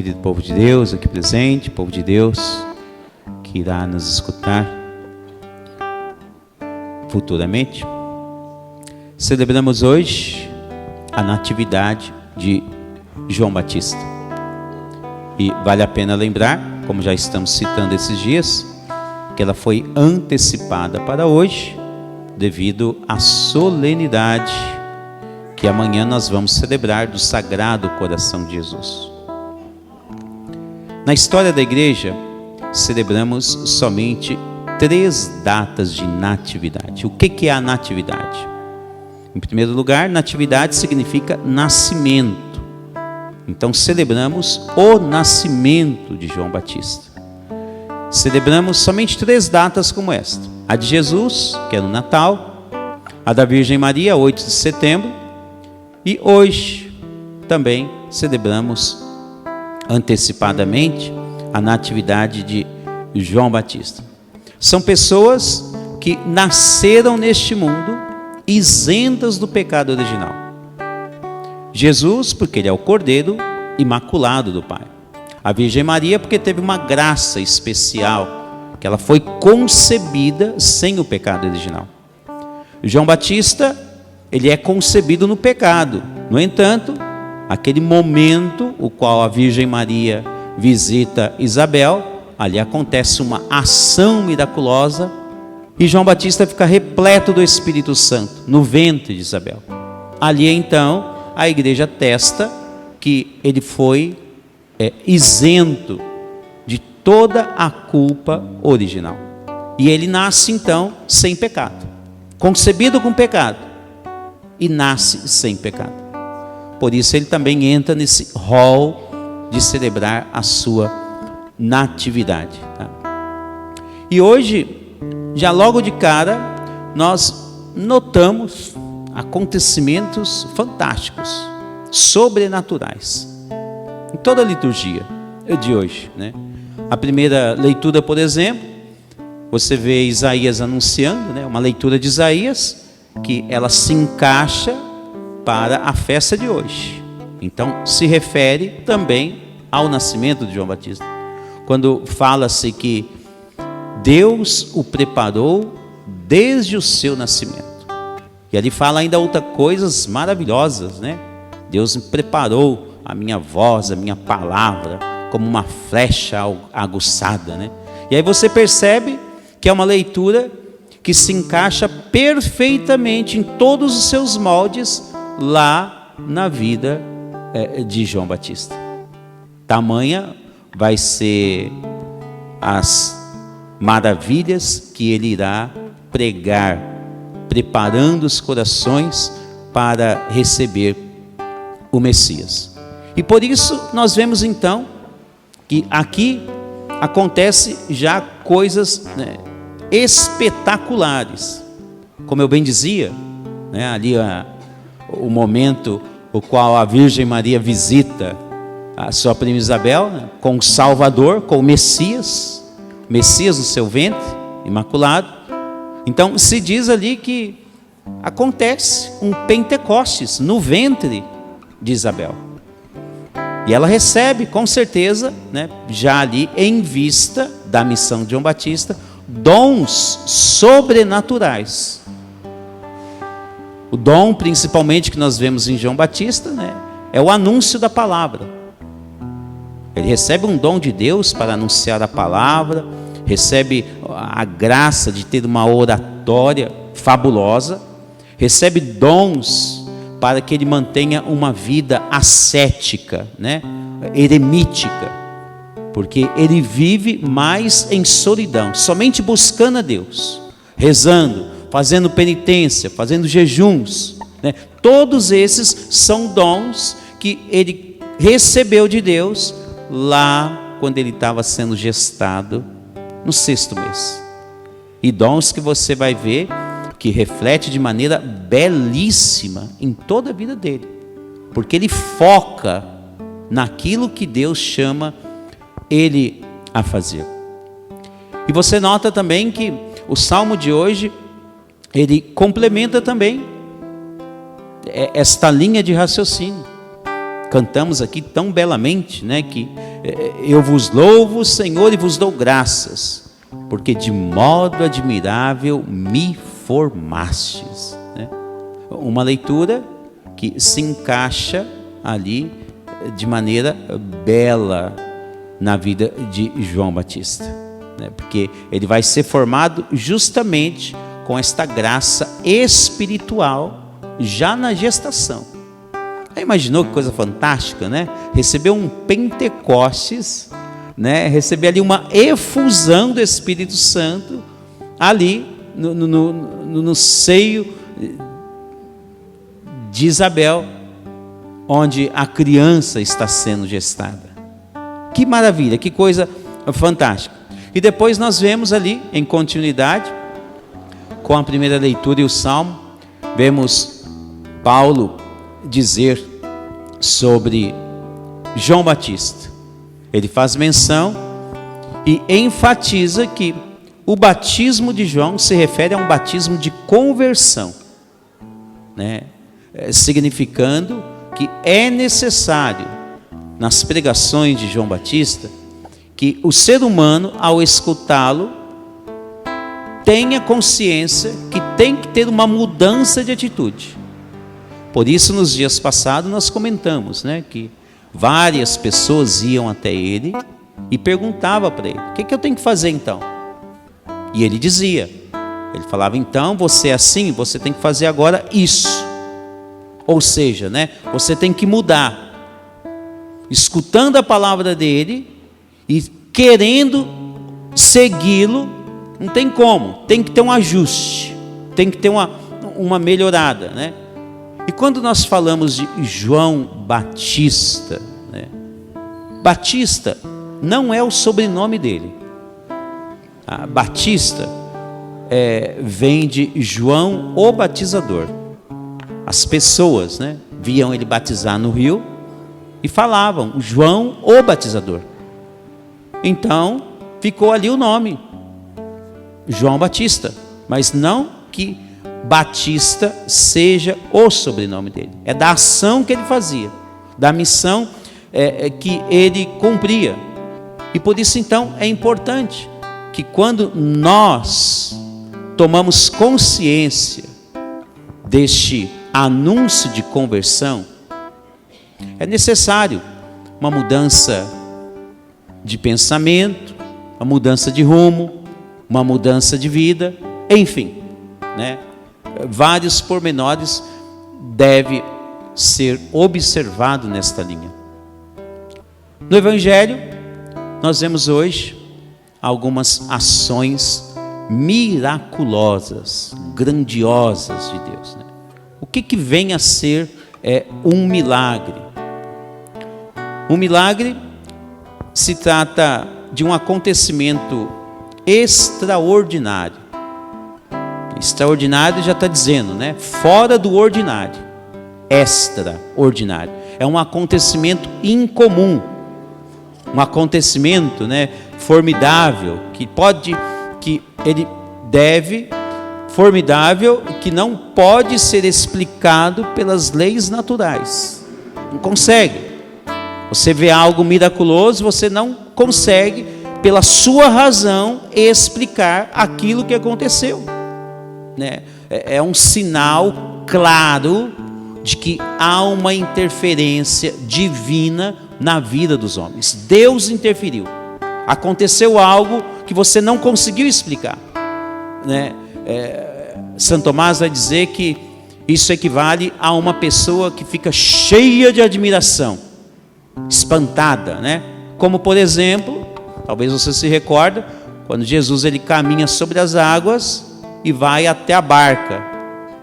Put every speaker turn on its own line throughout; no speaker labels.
querido povo de Deus aqui presente, povo de Deus que irá nos escutar futuramente. Celebramos hoje a natividade de João Batista. E vale a pena lembrar, como já estamos citando esses dias, que ela foi antecipada para hoje, devido à solenidade que amanhã nós vamos celebrar do Sagrado Coração de Jesus. Na história da igreja, celebramos somente 3 datas de natividade. O que é a natividade? Em primeiro lugar, natividade significa nascimento. Então celebramos o nascimento de João Batista. Celebramos somente 3 datas como esta: a de Jesus, que é no Natal, a da Virgem Maria, 8 de setembro, e hoje também celebramos antecipadamente a natividade de João Batista. São pessoas que nasceram neste mundo isentas do pecado original. Jesus, porque ele é o Cordeiro imaculado do Pai. A Virgem Maria, porque teve uma graça especial, que ela foi concebida sem o pecado original. João Batista, ele é concebido no pecado. No entanto, aquele momento, o qual a Virgem Maria visita Isabel, ali acontece uma ação miraculosa, e João Batista fica repleto do Espírito Santo, no ventre de Isabel. Ali então, a igreja atesta que ele foi isento de toda a culpa original. E ele nasce então sem pecado, concebido com pecado, e nasce sem pecado. Por isso ele também entra nesse rol de celebrar a sua natividade. Tá? E hoje, já logo de cara, nós notamos acontecimentos fantásticos, sobrenaturais, em toda a liturgia de hoje, né? A primeira leitura, por exemplo, você vê Isaías anunciando, né? Uma leitura de Isaías, que ela se encaixa para a festa de hoje. Então se refere também ao nascimento de João Batista, quando fala-se que Deus o preparou desde o seu nascimento. E ali fala ainda outras coisas maravilhosas, né? Deus me preparou a minha voz, a minha palavra, como uma flecha aguçada, né? E aí você percebe que é uma leitura que se encaixa perfeitamente em todos os seus moldes lá na vida de João Batista. Tamanha vai ser as maravilhas que ele irá pregar, preparando os corações para receber o Messias. E por isso nós vemos então que aqui acontece já coisas, né, espetaculares. Como eu bem dizia, né, ali o momento o qual a Virgem Maria visita a sua prima Isabel, né, com o Salvador, com o Messias no seu ventre, imaculado. Então se diz ali que acontece um Pentecostes no ventre de Isabel. E ela recebe, com certeza, né, já ali em vista da missão de João Batista, dons sobrenaturais. O dom, principalmente, que nós vemos em João Batista, né, é o anúncio da palavra. Ele recebe um dom de Deus para anunciar a palavra, recebe a graça de ter uma oratória fabulosa, recebe dons para que ele mantenha uma vida ascética, né, eremítica, porque ele vive mais em solidão, somente buscando a Deus, rezando, fazendo penitência, fazendo jejuns, né? Todos esses são dons que ele recebeu de Deus lá quando ele estava sendo gestado no 6º mês. E dons que você vai ver que reflete de maneira belíssima em toda a vida dele, porque ele foca naquilo que Deus chama ele a fazer. E você nota também que o salmo de hoje, ele complementa também esta linha de raciocínio. Cantamos aqui tão belamente, né, que Eu vos louvo, Senhor, e vos dou graças, porque de modo admirável me formastes. Uma leitura que se encaixa ali de maneira bela na vida de João Batista, porque ele vai ser formado justamente com esta graça espiritual já na gestação. Imaginou que coisa fantástica, né? Receber um Pentecostes, né? Receber ali uma efusão do Espírito Santo ali no seio de Isabel, onde a criança está sendo gestada. Que maravilha, que coisa fantástica. E depois nós vemos ali, em continuidade, com a primeira leitura e o Salmo, vemos Paulo dizer sobre João Batista. Ele faz menção e enfatiza que o batismo de João se refere a um batismo de conversão, significando que é necessário, nas pregações de João Batista, que o ser humano, ao escutá-lo, tenha consciência que tem que ter uma mudança de atitude. Por isso, nos dias passados, nós comentamos, que várias pessoas iam até ele e perguntavam para ele: o que eu tenho que fazer então? E ele dizia, ele falava: então, você é assim, você tem que fazer agora isso. Ou seja, você tem que mudar. Escutando a palavra dele e querendo segui-lo, não tem como, tem que ter um ajuste, tem que ter uma melhorada, E quando nós falamos de João Batista, Batista não é o sobrenome dele. Batista vem de João o Batizador. As pessoas viam ele batizar no rio e falavam João o Batizador. Então ficou ali o nome João Batista, mas não que Batista seja o sobrenome dele. É da ação que ele fazia, da missão que ele cumpria. E por isso então é importante que quando nós tomamos consciência deste anúncio de conversão, é necessário uma mudança de pensamento, uma mudança de rumo, uma mudança de vida, enfim, vários pormenores devem ser observados nesta linha. No Evangelho, nós vemos hoje algumas ações miraculosas, grandiosas de Deus. O que vem a ser um milagre? Um milagre se trata de um acontecimento extraordinário. Extraordinário já está dizendo, fora do ordinário. Extraordinário. É um acontecimento incomum. Um acontecimento, formidável, formidável, que não pode ser explicado pelas leis naturais. Não consegue. Você vê algo miraculoso, você não consegue, pela sua razão, explicar aquilo que aconteceu. É um sinal claro de que há uma interferência divina na vida dos homens. Deus interferiu. Aconteceu algo que você não conseguiu explicar. Santo Tomás vai dizer que isso equivale a uma pessoa que fica cheia de admiração, espantada, Como por exemplo, talvez você se recorda, quando Jesus ele caminha sobre as águas e vai até a barca.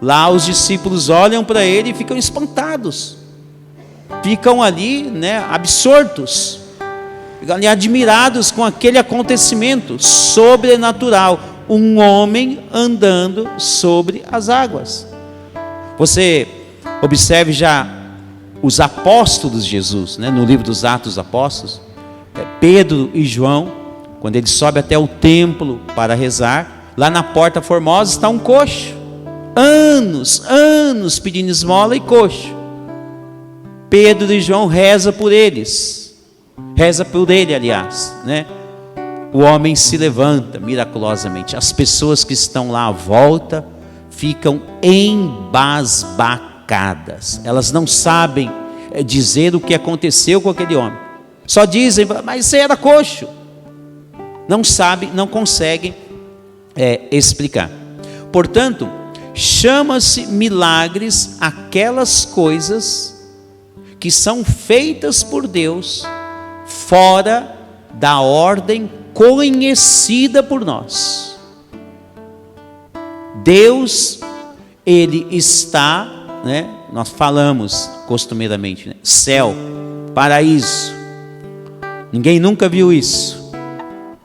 Lá os discípulos olham para ele e ficam espantados, ficam ali, absortos, ficam ali admirados com aquele acontecimento sobrenatural, um homem andando sobre as águas. Você observe já os apóstolos de Jesus, no livro dos Atos dos Apóstolos, Pedro e João, quando ele sobe até o templo para rezar, lá na porta formosa está um coxo, anos pedindo esmola e coxo. Pedro e João rezam por eles, Reza por ele, aliás, né? O homem se levanta miraculosamente. As pessoas que estão lá à volta ficam embasbacadas. Elas não sabem dizer o que aconteceu com aquele homem. Só dizem, mas você era coxo. Não sabem, não conseguem explicar. Portanto, chama-se milagres aquelas coisas que são feitas por Deus fora da ordem conhecida por nós. Deus, ele está, né, nós falamos costumeiramente, né, céu, paraíso. Ninguém nunca viu isso.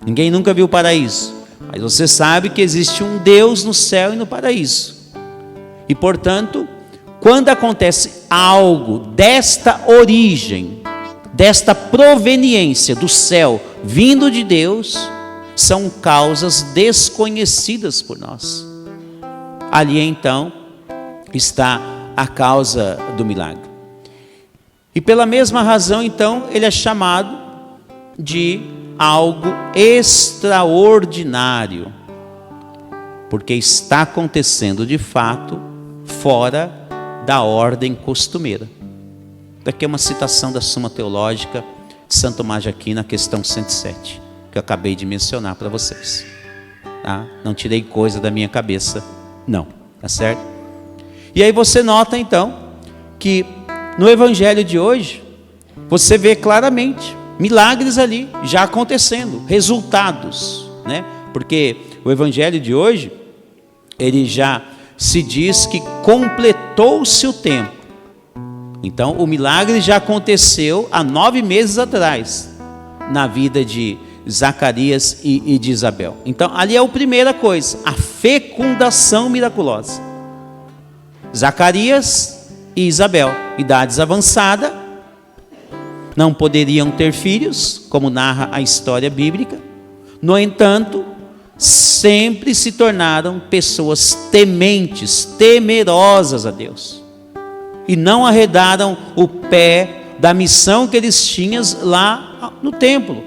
Ninguém nunca viu o paraíso. Mas você sabe que existe um Deus no céu e no paraíso. E portanto, quando acontece algo desta origem, desta proveniência do céu, vindo de Deus, são causas desconhecidas por nós. Ali então está a causa do milagre. E pela mesma razão então ele é chamado de algo extraordinário, porque está acontecendo de fato fora da ordem costumeira. Daqui é uma citação da Suma Teológica de Santo Tomás de Aquino, na questão 107, que eu acabei de mencionar para vocês. Tá? Não tirei coisa da minha cabeça, não, tá certo? E aí você nota então que no evangelho de hoje você vê claramente milagres ali já acontecendo, resultados, né? Porque o evangelho de hoje ele já se diz que completou-se o tempo. Então o milagre já aconteceu há 9 meses atrás na vida de Zacarias e de Isabel. Então ali é a primeira coisa, a fecundação miraculosa. Zacarias e Isabel, idades avançadas, não poderiam ter filhos, como narra a história bíblica. No entanto, sempre se tornaram pessoas tementes, temerosas a Deus, e não arredaram o pé da missão que eles tinham lá no templo.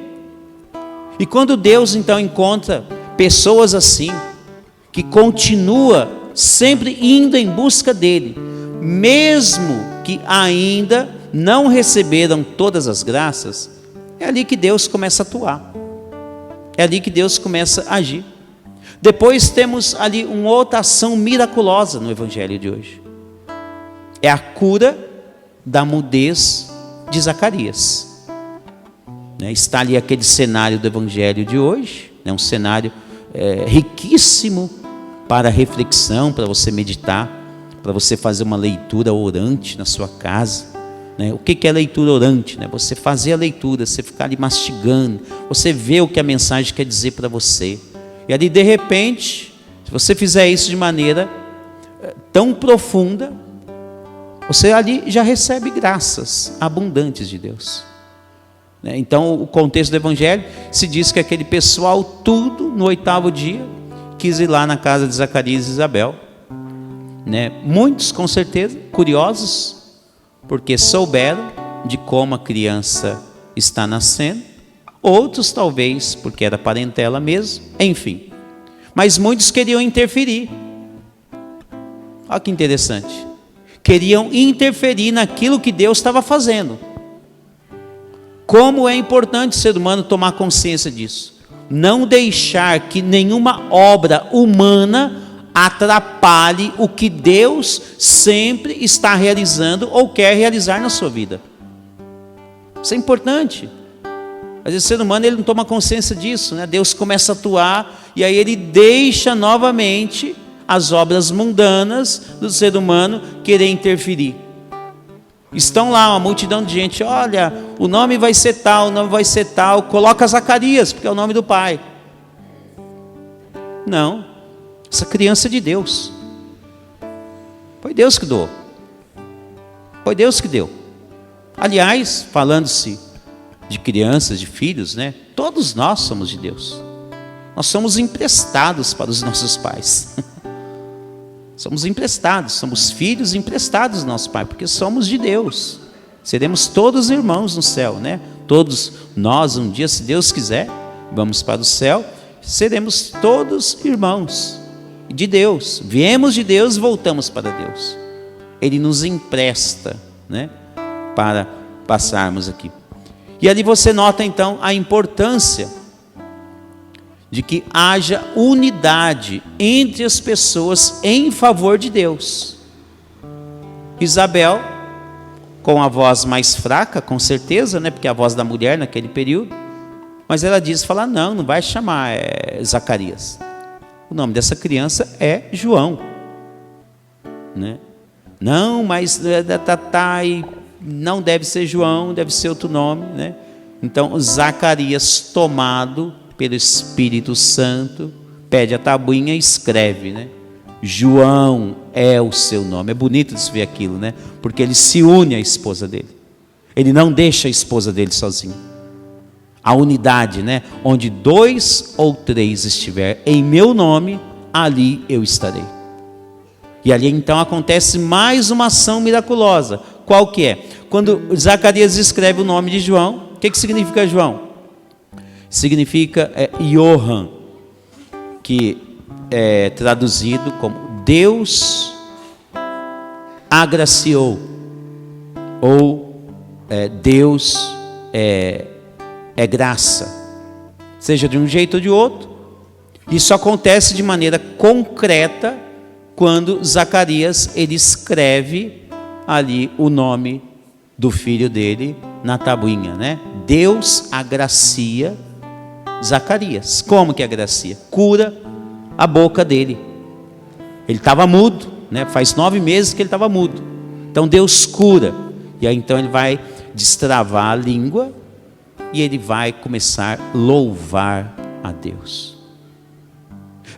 E quando Deus então encontra pessoas assim, que continua sempre indo em busca dele, mesmo que ainda não receberam todas as graças, é ali que Deus começa a atuar, é ali que Deus começa a agir. Depois temos ali uma outra ação miraculosa no evangelho de hoje, é a cura da mudez de Zacarias. Está ali aquele cenário do evangelho de hoje, um cenário riquíssimo para reflexão, para você meditar, para você fazer uma leitura orante na sua casa. O que é leitura orante? Você fazer a leitura, você ficar ali mastigando, você vê o que a mensagem quer dizer para você. E ali de repente, se você fizer isso de maneira tão profunda, você ali já recebe graças abundantes de Deus. Então o contexto do evangelho se diz que aquele pessoal tudo no 8º dia quis ir lá na casa de Zacarias e Isabel. Muitos com certeza curiosos, porque souberam de como a criança está nascendo. Outros talvez porque era parentela mesmo, enfim. Mas muitos queriam interferir. Olha que interessante. Queriam interferir naquilo que Deus estava fazendo. Como é importante o ser humano tomar consciência disso. Não deixar que nenhuma obra humana atrapalhe o que Deus sempre está realizando ou quer realizar na sua vida. Isso é importante. Às vezes o ser humano ele não toma consciência disso, Deus começa a atuar e aí ele deixa novamente as obras mundanas do ser humano querer interferir. Estão lá uma multidão de gente, olha, o nome vai ser tal, o nome vai ser tal, coloca Zacarias, porque é o nome do pai. Não, essa criança é de Deus. Foi Deus que doou. Foi Deus que deu. Aliás, falando-se de crianças, de filhos, todos nós somos de Deus. Nós somos emprestados para os nossos pais. Somos emprestados, somos filhos emprestados do nosso Pai, porque somos de Deus. Seremos todos irmãos no céu, Todos nós, um dia, se Deus quiser, vamos para o céu, seremos todos irmãos de Deus. Viemos de Deus, voltamos para Deus. Ele nos empresta, né, para passarmos aqui. E ali você nota então a importância de que haja unidade entre as pessoas em favor de Deus. Isabel, com a voz mais fraca, com certeza, né, porque é a voz da mulher naquele período, mas ela fala, não vai chamar Zacarias. O nome dessa criança é João, né? Não, mas não deve ser João, deve ser outro nome, né? Então Zacarias, tomado pelo Espírito Santo, pede a tabuinha e escreve, né? João é o seu nome. É bonito de se ver aquilo, né? Porque ele se une à esposa dele. Ele não deixa a esposa dele sozinho. A unidade, né? Onde 2 ou 3 estiver em meu nome, ali eu estarei. E ali então acontece mais uma ação miraculosa. Qual que é? Quando Zacarias escreve o nome de João, o que significa João? Significa Johan, que é traduzido como Deus agraciou, ou Deus é graça, seja de um jeito ou de outro. Isso acontece de maneira concreta quando Zacarias ele escreve ali o nome do filho dele na tabuinha, né? Deus agracia Zacarias. Como que agracia? Cura a boca dele. Ele estava mudo, né? Faz 9 meses que ele estava mudo. Então Deus cura. E aí então ele vai destravar a língua e ele vai começar a louvar a Deus.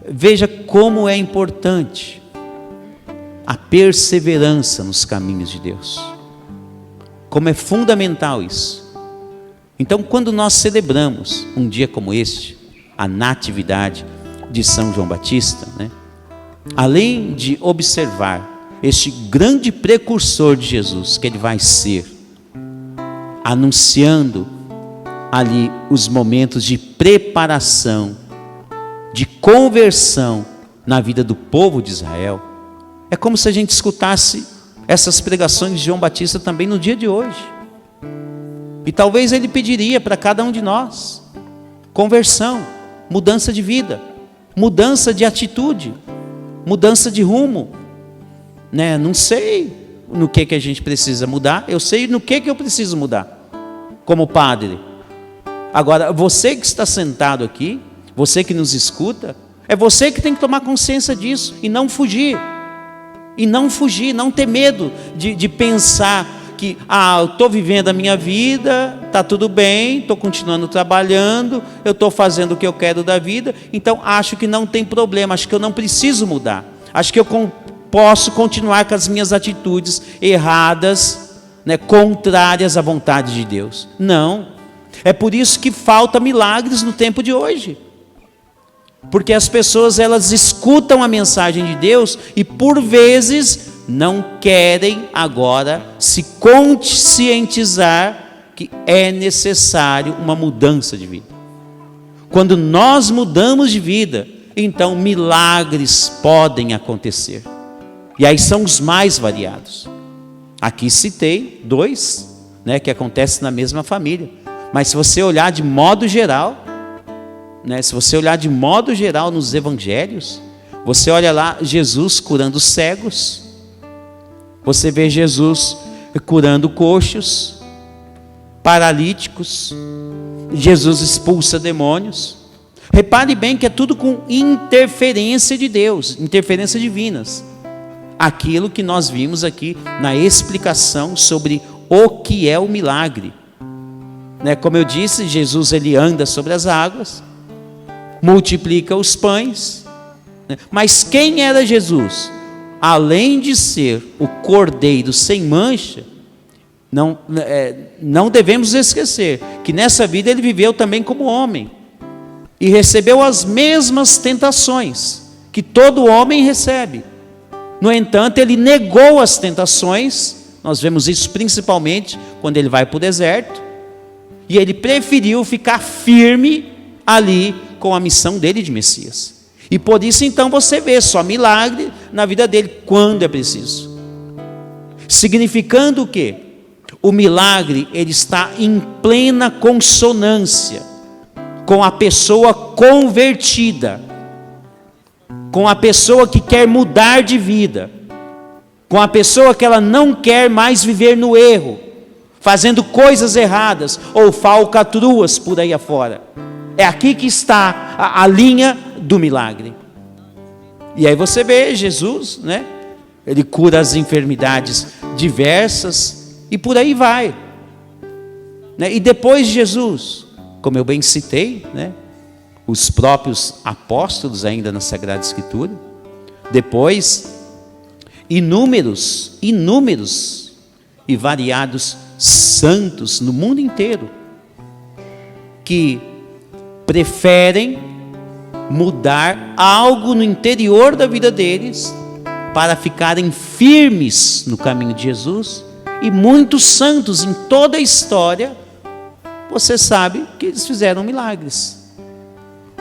Veja como é importante a perseverança nos caminhos de Deus. Como é fundamental isso. Então, quando nós celebramos um dia como este, a natividade de São João Batista, né, além de observar este grande precursor de Jesus, que ele vai ser, anunciando ali os momentos de preparação, de conversão na vida do povo de Israel, é como se a gente escutasse essas pregações de João Batista também no dia de hoje. E talvez ele pediria para cada um de nós conversão, mudança de vida, mudança de atitude, mudança de rumo, né? Não sei no que a gente precisa mudar, eu sei no que eu preciso mudar como padre. Agora, você que está sentado aqui, você que nos escuta, é você que tem que tomar consciência disso e não fugir. E não fugir, não ter medo de pensar que, eu estou vivendo a minha vida, está tudo bem, estou continuando trabalhando, eu estou fazendo o que eu quero da vida, então acho que não tem problema, acho que eu não preciso mudar, acho que eu posso continuar com as minhas atitudes erradas, né, contrárias à vontade de Deus. Não, é por isso que falta milagres no tempo de hoje. Porque as pessoas elas escutam a mensagem de Deus e por vezes não querem agora se conscientizar que é necessário uma mudança de vida. Quando nós mudamos de vida, então milagres podem acontecer. E aí são os mais variados. Aqui citei 2, né, que acontecem na mesma família. Mas se você olhar de modo geral, né, se você olhar de modo geral nos evangelhos, você olha lá Jesus curando cegos, você vê Jesus curando coxos, paralíticos, Jesus expulsa demônios. Repare bem que é tudo com interferência de Deus, interferências divinas. Aquilo que nós vimos aqui na explicação sobre o que é o milagre, né? Como eu disse, Jesus ele anda sobre as águas, multiplica os pães, né? Mas quem era Jesus? Além de ser o Cordeiro sem mancha, não devemos esquecer que nessa vida ele viveu também como homem e recebeu as mesmas tentações que todo homem recebe. No entanto, ele negou as tentações. Nós vemos isso principalmente quando ele vai para o deserto E ele preferiu ficar firme ali com a missão dele de Messias. E por isso então você vê só milagre na vida dele quando é preciso. Significando o quê? O milagre, ele está em plena consonância com a pessoa convertida, com a pessoa que quer mudar de vida, com a pessoa que ela não quer mais viver no erro, fazendo coisas erradas ou falcatruas por aí afora. É aqui que está a linha do milagre. E aí você vê Jesus, né? Ele cura as enfermidades diversas e por aí vai, né? E depois de Jesus, como eu bem citei, né? Os próprios apóstolos ainda na Sagrada Escritura, depois inúmeros e variados santos no mundo inteiro, que preferem mudar algo no interior da vida deles, para ficarem firmes no caminho de Jesus. E muitos santos em toda a história, você sabe que eles fizeram milagres.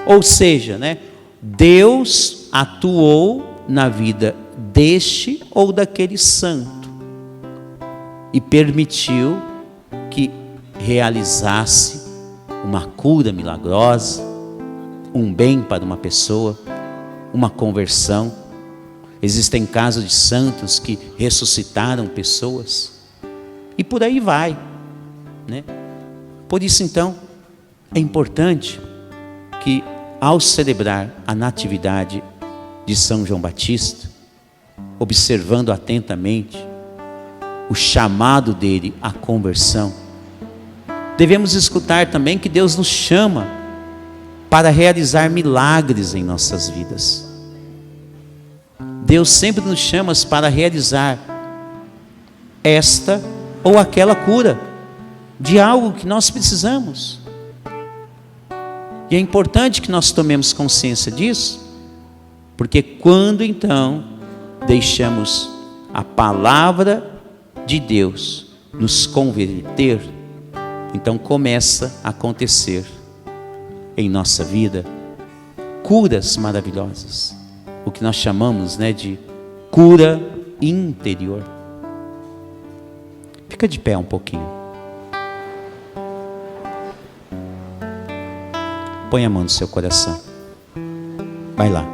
Ou seja, né, Deus atuou na vida deste ou daquele santo e permitiu que realizasse uma cura milagrosa, um bem para uma pessoa, uma conversão. Existem casos de santos que ressuscitaram pessoas e por aí vai, né? Por isso então é importante que, ao celebrar a natividade de São João Batista, observando atentamente o chamado dele à conversão, devemos escutar também que Deus nos chama para realizar milagres em nossas vidas. Deus sempre nos chama para realizar esta ou aquela cura de algo que nós precisamos. E é importante que nós tomemos consciência disso, porque quando então deixamos a palavra de Deus nos converter, então começa a acontecer em nossa vida curas maravilhosas, o que nós chamamos, né, de cura interior. Fica de pé um pouquinho. Põe a mão no seu coração. Vai lá.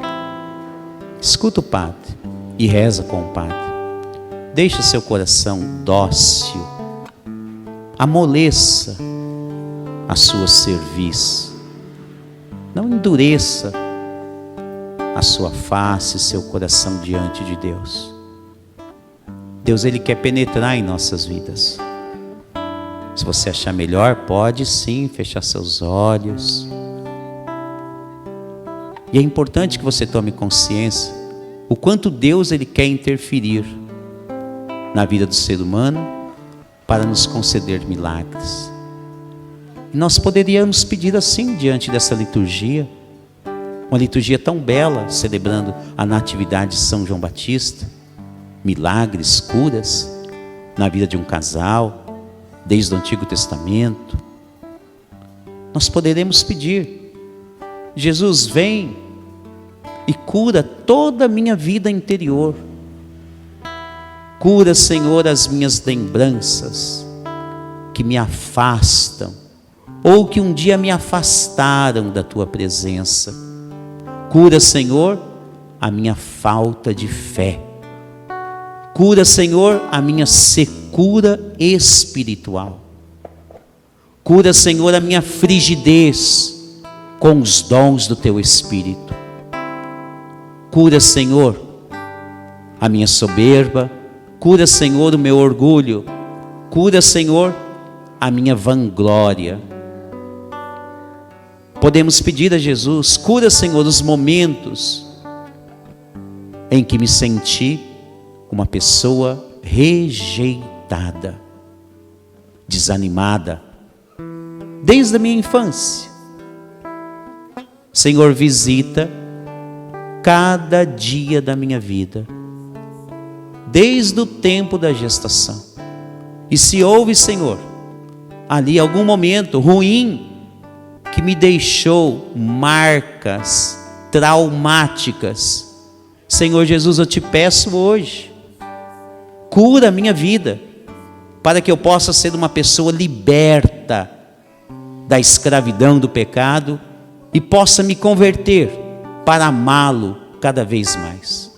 Escuta o Padre e reza com o Padre. Deixa o seu coração dócil. Amoleça a sua cerviz. Não endureça a sua face, seu coração diante de Deus. Deus, Ele quer penetrar em nossas vidas. Se você achar melhor, pode sim fechar seus olhos. E é importante que você tome consciência o quanto Deus Ele quer interferir na vida do ser humano para nos conceder milagres. E nós poderíamos pedir assim diante dessa liturgia, uma liturgia tão bela, celebrando a natividade de São João Batista, milagres, curas na vida de um casal, desde o Antigo Testamento. Nós poderemos pedir: Jesus, vem e cura toda a minha vida interior. Cura, Senhor, as minhas lembranças que me afastam, ou que um dia me afastaram da Tua presença. Cura, Senhor, a minha falta de fé. Cura, Senhor, a minha secura espiritual. Cura, Senhor, a minha frigidez com os dons do Teu Espírito. Cura, Senhor, a minha soberba. Cura, Senhor, o meu orgulho. Cura, Senhor, a minha vanglória. Podemos pedir a Jesus: cura, Senhor, os momentos em que me senti uma pessoa rejeitada, desanimada, desde a minha infância. Senhor, visita cada dia da minha vida, desde o tempo da gestação. E se houve, Senhor, ali algum momento ruim que me deixou marcas traumáticas. Senhor Jesus, eu te peço hoje, cura a minha vida, para que eu possa ser uma pessoa liberta da escravidão do pecado e possa me converter para amá-lo cada vez mais.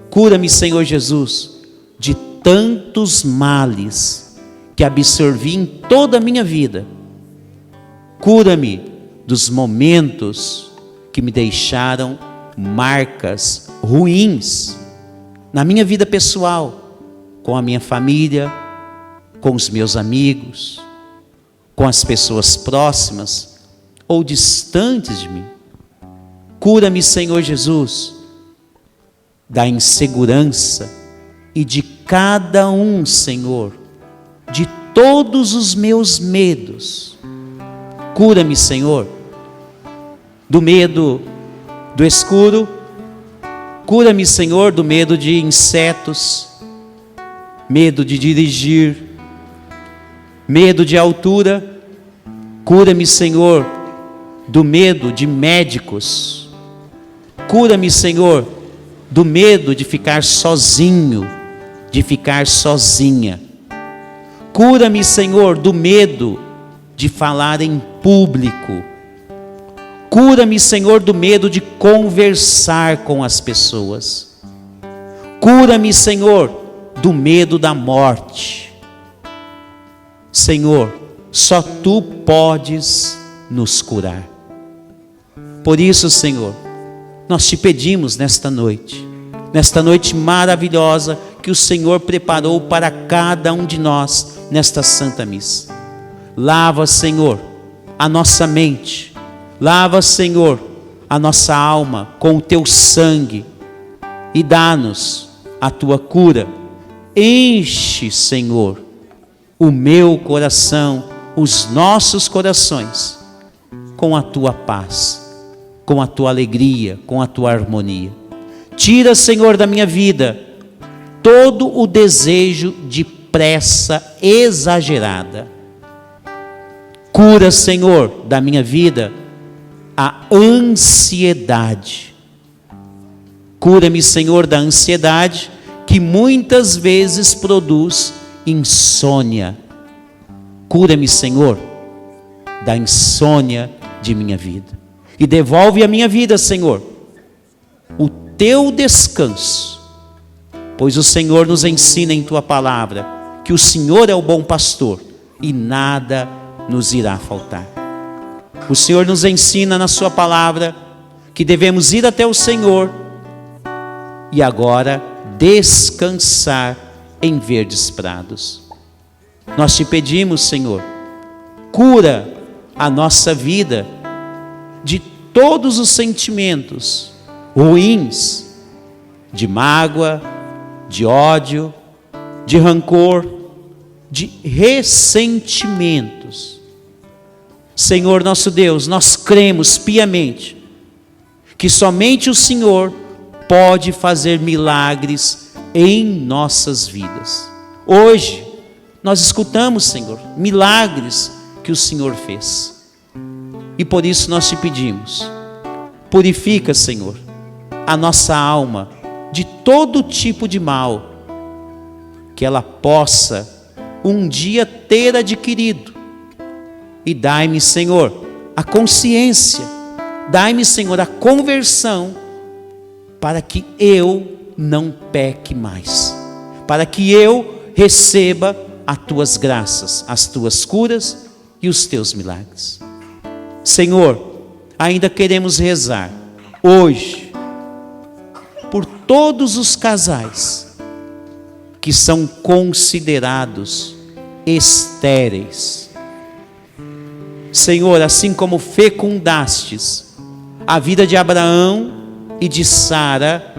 Cura-me, Senhor Jesus, de tantos males que absorvi em toda a minha vida. Cura-me dos momentos que me deixaram marcas ruins na minha vida pessoal, com a minha família, com os meus amigos, com as pessoas próximas ou distantes de mim. Cura-me, Senhor Jesus, da insegurança e de cada um, Senhor, de todos os meus medos. Cura-me, Senhor, do medo do escuro. Cura-me, Senhor, do medo de insetos, medo de dirigir, medo de altura. Cura-me, Senhor, do medo de médicos. Cura-me, Senhor, do medo de ficar sozinho, de ficar sozinha. Cura-me, Senhor, do medo de falar em público. Cura-me, Senhor, do medo de conversar com as pessoas. Cura-me, Senhor, do medo da morte. Senhor, só Tu podes nos curar. Por isso, Senhor, nós Te pedimos nesta noite maravilhosa que o Senhor preparou para cada um de nós nesta Santa Missa. Lava, Senhor, a nossa mente. Lava, Senhor, a nossa alma com o Teu sangue e dá-nos a Tua cura. Enche, Senhor, o meu coração, os nossos corações, com a Tua paz, com a Tua alegria, com a Tua harmonia. Tira, Senhor, da minha vida todo o desejo de pressa exagerada. Cura, Senhor, da minha vida a ansiedade. Cura-me, Senhor, da ansiedade que muitas vezes produz insônia. Cura-me, Senhor, da insônia de minha vida. E devolve à minha vida, Senhor, o Teu descanso. Pois o Senhor nos ensina em Tua palavra que o Senhor é o bom pastor e nada nos irá faltar. O Senhor nos ensina na Sua palavra que devemos ir até o Senhor e agora descansar em verdes prados. Nós Te pedimos, Senhor, cura a nossa vida de todos os sentimentos ruins, de mágoa, de ódio, de rancor, de ressentimentos. Senhor nosso Deus, nós cremos piamente que somente o Senhor pode fazer milagres em nossas vidas. Hoje nós escutamos, Senhor, milagres que o Senhor fez. E por isso nós Te pedimos, purifica, Senhor, a nossa alma de todo tipo de mal, que ela possa um dia ter adquirido. E dai-me, Senhor, a consciência, dai-me, Senhor, a conversão, para que eu não peque mais, para que eu receba as Tuas graças, as Tuas curas e os Teus milagres. Senhor, ainda queremos rezar hoje por todos os casais que são considerados estéreis. Senhor, assim como fecundastes a vida de Abraão e de Sara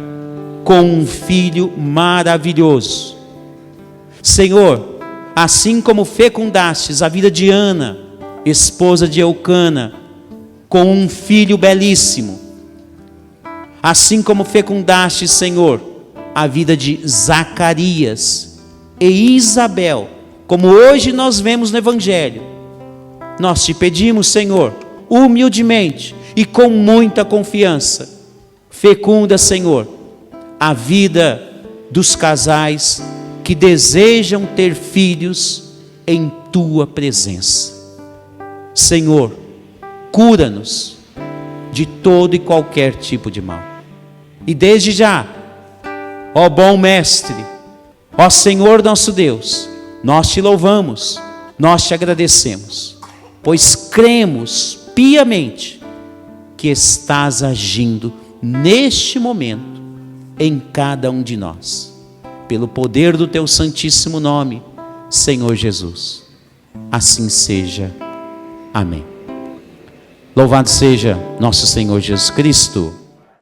com um filho maravilhoso. Senhor, assim como fecundastes a vida de Ana, esposa de Eucana, com um filho belíssimo. Assim como fecundaste, Senhor, a vida de Zacarias e Isabel como hoje nós vemos no Evangelho, nós te pedimos, Senhor, humildemente e com muita confiança, fecunda, Senhor, a vida dos casais que desejam ter filhos em tua presença. Senhor, cura-nos de todo e qualquer tipo de mal. E desde já, ó bom Mestre, ó Senhor nosso Deus, nós te louvamos, nós te agradecemos, pois cremos piamente que estás agindo neste momento em cada um de nós, pelo poder do teu santíssimo nome, Senhor Jesus. Assim seja. Amém. Louvado seja nosso Senhor Jesus Cristo.